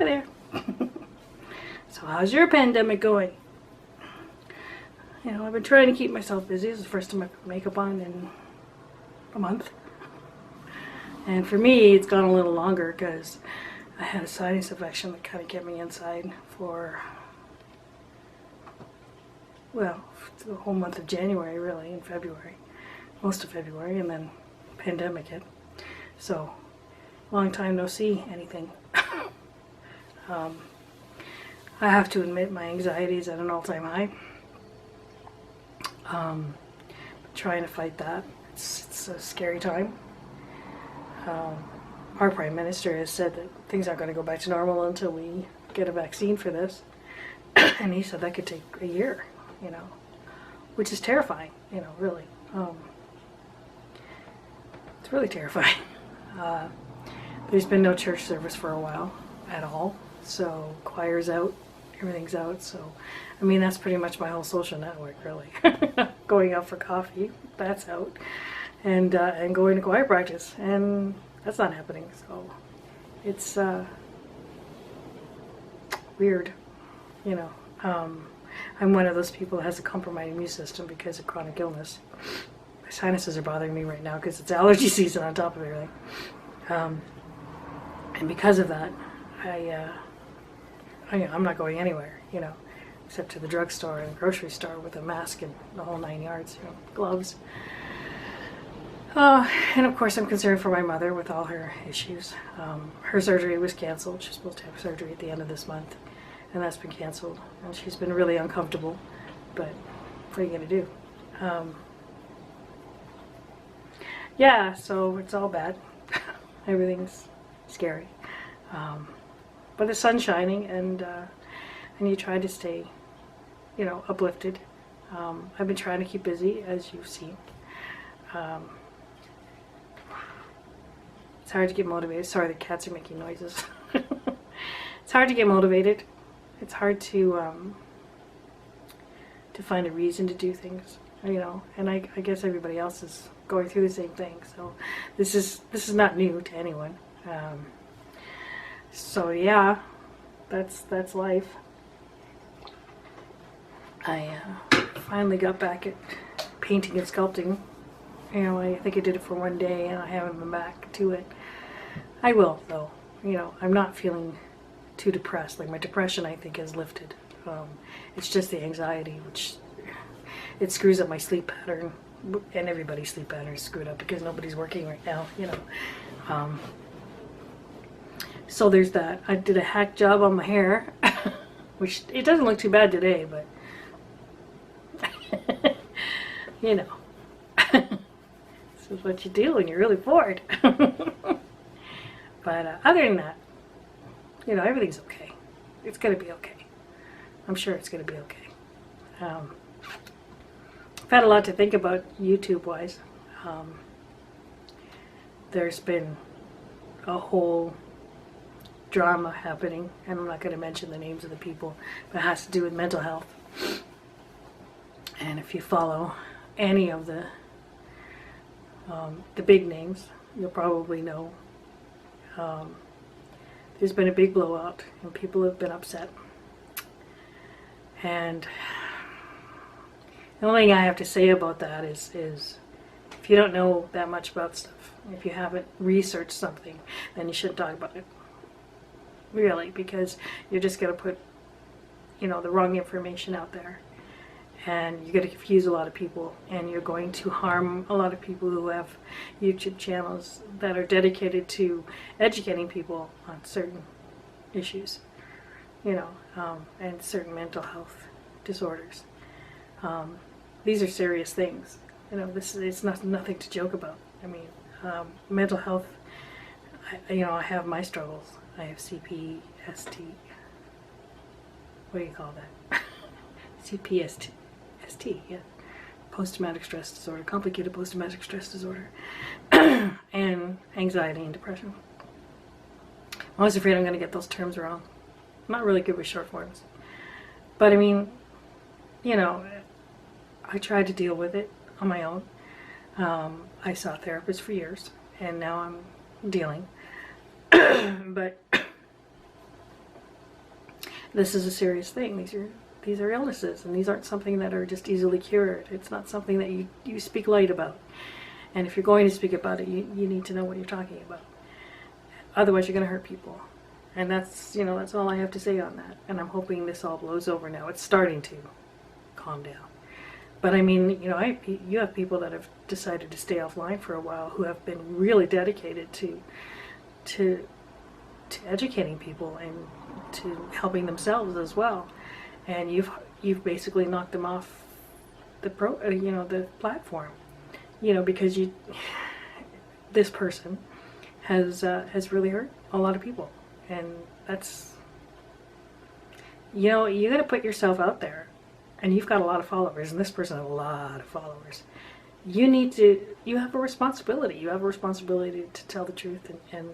Hi there. So how's your pandemic going? You know, I've been trying to keep myself busy. This is the first time I put makeup on in a month. And for me, it's gone a little longer because I had a sinus infection that kind of kept me inside for, well, the whole month of January, really, and February. Most of February, and then pandemic hit. So, long time no see anything. I have to admit my anxiety is at an all-time high. Trying to fight that. It's a scary time. Our Prime Minister has said that things aren't going to go back to normal until we get a vaccine for this. And he said that could take a year, you know, which is terrifying, you know, really. It's really terrifying. There's been no church service for a while at all, so choir's out, everything's out, so I mean that's pretty much my whole social network, really. Going out for coffee, that's out, and going to choir practice, and that's not happening, so it's weird, you know. I'm one of those people that has a compromised immune system because of chronic illness. My sinuses are bothering me right now because it's allergy season on top of everything. And because of that, I'm not going anywhere, you know, except to the drugstore and the grocery store with a mask and the whole 9 yards, you know, gloves. And of course I'm concerned for my mother with all her issues. Her surgery was canceled. She's supposed to have surgery at the end of this month, and that's been canceled. And she's been really uncomfortable, but what are you going to do? Yeah, so it's all bad. Everything's scary. But the sun's shining, and you try to stay, you know, uplifted. I've been trying to keep busy, as you've seen. It's hard to get motivated. Sorry, the cats are making noises. It's hard to get motivated. It's hard to find a reason to do things, you know. And I guess everybody else is going through the same thing. So this is not new to anyone. So yeah, that's life. I finally got back at painting and sculpting. You know, I think I did it for one day and I haven't been back to it. I will, though. You know, I'm not feeling too depressed. Like, my depression, I think, has lifted. It's just the anxiety, which it screws up my sleep pattern. And everybody's sleep pattern is screwed up because nobody's working right now, you know. So there's that. I did a hack job on my hair, which it doesn't look too bad today, but you know, this is what you do when you're really bored. But other than that, you know, everything's okay. It's gonna be okay. I'm sure it's gonna be okay. I've had a lot to think about YouTube-wise. There's been a whole drama happening, and I'm not going to mention the names of the people, but it has to do with mental health. And if you follow any of the big names, you'll probably know there's been a big blowout, and people have been upset. And the only thing I have to say about that is if you don't know that much about stuff, if you haven't researched something, then you shouldn't talk about it. Really, because you're just going to put, you know, the wrong information out there. And you're going to confuse a lot of people, and you're going to harm a lot of people who have YouTube channels that are dedicated to educating people on certain issues, you know, and certain mental health disorders. These are serious things. You know, it's nothing to joke about. I mean, mental health, you know, I have my struggles. I have CPST. What do you call that? CPST, yeah. Post-traumatic stress disorder, complicated post-traumatic stress disorder, and anxiety and depression. I'm always afraid I'm going to get those terms wrong. I'm not really good with short forms. But I mean, you know, I tried to deal with it on my own. I saw therapists for years, and now I'm dealing. But this is a serious thing. These are illnesses, and these aren't something that are just easily cured. It's not something that you speak light about. And if you're going to speak about it, you need to know what you're talking about. Otherwise, you're going to hurt people. And that's all I have to say on that. And I'm hoping this all blows over now. It's starting to calm down. But I mean, you have people that have decided to stay offline for a while who have been really dedicated to educating people and to helping themselves as well. And you've basically knocked them off the platform, because this person has really hurt a lot of people, and that's, you got to put yourself out there, and you've got a lot of followers, and this person has a lot of followers. You have a responsibility. You have a responsibility to tell the truth and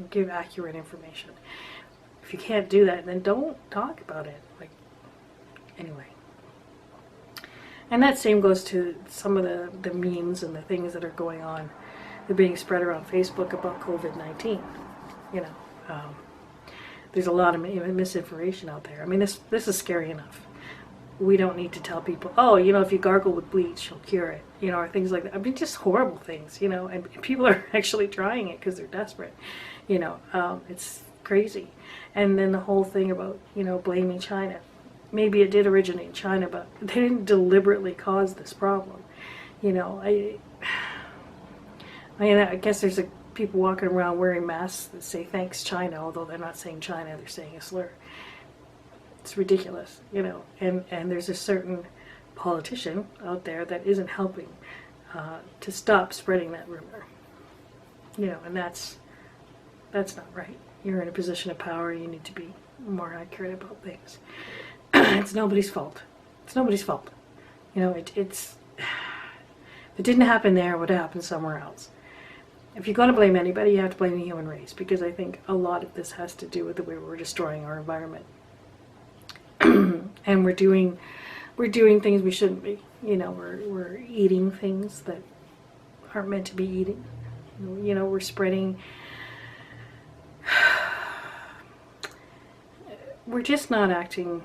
give accurate information. If you can't do that, then don't talk about it. Anyway. And that same goes to some of the memes and the things that are going on. They're being spread around Facebook about COVID-19. There's a lot of misinformation out there. I mean, this is scary enough. We don't need to tell people, if you gargle with bleach, you'll cure it, or things like that. I mean, just horrible things, and people are actually trying it because they're desperate. It's crazy. And then the whole thing about, blaming China. Maybe it did originate in China, but they didn't deliberately cause this problem. I guess there's people walking around wearing masks that say thanks China, although they're not saying China, they're saying a slur. It's ridiculous, and there's a certain politician out there that isn't helping to stop spreading that rumor. And that's not right. You're in a position of power, you need to be more accurate about things. It's nobody's fault. It's nobody's fault. If it didn't happen there, it would have happened somewhere else. If you're going to blame anybody, you have to blame the human race, because I think a lot of this has to do with the way we're destroying our environment. And we're doing things we shouldn't be. We're eating things that aren't meant to be eaten. We're spreading. We're just not acting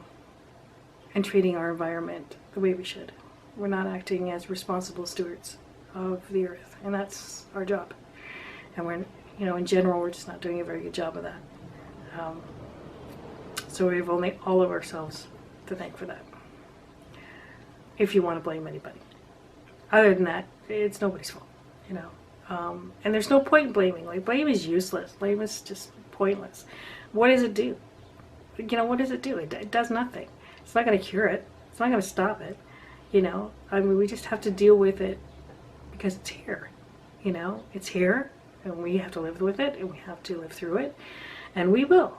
and treating our environment the way we should. We're not acting as responsible stewards of the earth, and that's our job. And we're, in general, we're just not doing a very good job of that. So we have only all of ourselves to thank for that, if you want to blame anybody. Other than that, it's nobody's fault, and there's no point in blaming. Blame is useless. Blame is just pointless. What does it do? What does it do? It does nothing. It's not going to cure it. It's not going to stop it. We just have to deal with it because it's here. It's here, and we have to live with it, and we have to live through it, and we will.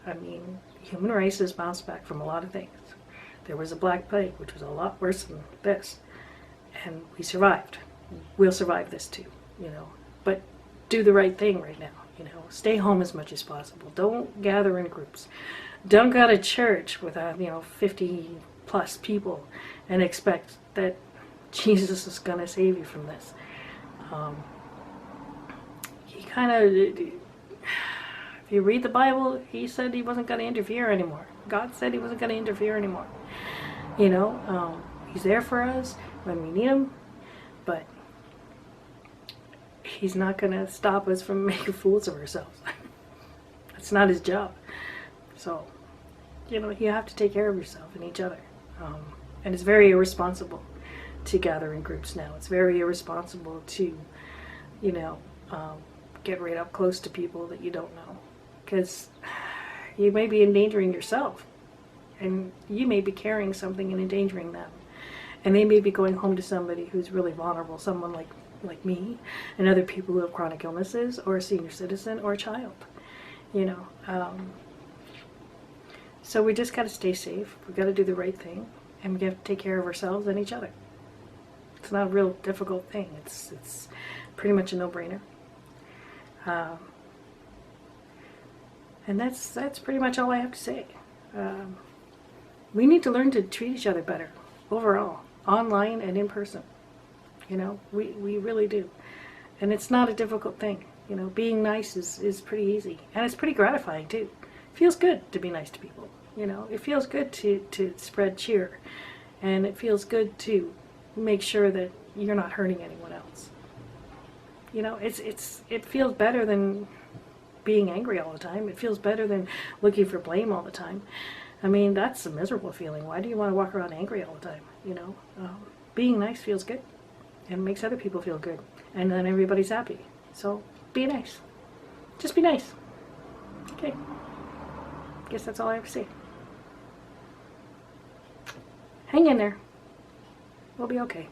The human race has bounced back from a lot of things. There was a Black Plague, which was a lot worse than this, and we survived. We'll survive this too, But do the right thing right now, Stay home as much as possible. Don't gather in groups. Don't go to church with 50 plus people and expect that Jesus is going to save you from this. If you read the Bible, he said he wasn't going to interfere anymore. God said he wasn't going to interfere anymore. He's there for us when we need him, but he's not going to stop us from making fools of ourselves. That's not his job. So, you have to take care of yourself and each other. And it's very irresponsible to gather in groups now. It's very irresponsible to, get right up close to people that you don't know. Because you may be endangering yourself. And you may be carrying something and endangering them. And they may be going home to somebody who's really vulnerable, someone like me, and other people who have chronic illnesses, or a senior citizen, or a child. So we just got to stay safe. We got to do the right thing, and we have to take care of ourselves and each other. It's not a real difficult thing. It's pretty much a no-brainer. And that's pretty much all I have to say. We need to learn to treat each other better overall, online and in person. We really do. And it's not a difficult thing. Being nice is pretty easy. And it's pretty gratifying too. feels good to be nice to people. You know, it feels good to spread cheer, and it feels good to make sure that you're not hurting anyone else. You know, it feels better than being angry all the time. It feels better than looking for blame all the time. I mean, that's a miserable feeling. Why do you want to walk around angry all the time? You know, being nice feels good and makes other people feel good, and then everybody's happy. So be nice. Just be nice. Okay. Guess that's all I have to say. Hang in there. We'll be okay.